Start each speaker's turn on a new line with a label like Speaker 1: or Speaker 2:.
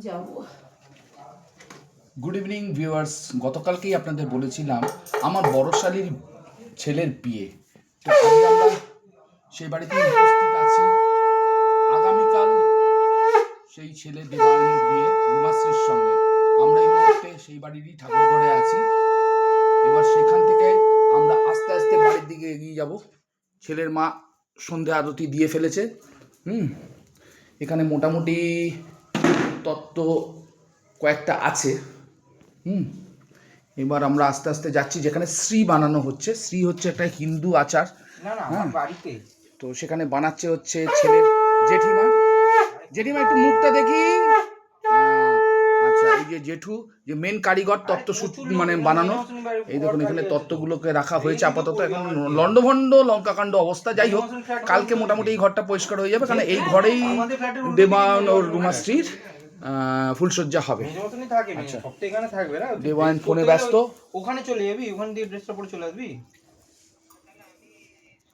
Speaker 1: যাব।
Speaker 2: Good evening viewers, গতকালকেই আপনাদের বলেছিলাম আমার বড় শালীর ছেলের বিয়ে। তো আজকে আমরা সেই বাড়িতে উপস্থিত আছি। আগামীকাল সেই ছেলে দেবায়নের বিয়ে রুমাশ্রীর সঙ্গে। আমরা এই মুহূর্তে সেই বাড়িরই ঠাকুর ঘরে আছি। এবার সেখান থেকে আমরা আস্তে আস্তে বাড়ির দিকে এগিয়ে যাব। ছেলের মা সন্ধে আরতি দিয়ে ফেলেছে। এখানে মোটামুটি তত্ত্ব কয়েকটা আছে। এবার আমরা আস্তে আস্তে যাচ্ছি যেখানে শ্রী বানানো হচ্ছে। শ্রী হচ্ছে একটা হিন্দু আচার। হ্যাঁ,
Speaker 3: বাড়িতে
Speaker 2: তো সেখানে বানাচ্ছে হচ্ছে ছেলের জেঠিমা। জেঠিমা একটু মুখটা দেখি। আচ্ছা, এই যে জেঠু, যে মেন কারিগর তত্ত্ব মানে বানানো। এই দেখুন এখানে তত্ত্বগুলোকে রাখা হয়েছে আপাতত। এখন লন্ডভন্ড লঙ্কাকাণ্ড অবস্থা। যাই হোক, কালকে মোটামুটি এই ঘরটা পরিষ্কার হয়ে যাবে, কারণ এই ঘরেই দেবায়ন ও রুমাশ্রীর ফুলসজ্জা হবে। আচ্ছা, দেবায়ন ফোনে ব্যস্ত।
Speaker 3: ওখানে চলে যাবি, ওখান দিয়ে ড্রেসটা পরে চলে আসবি।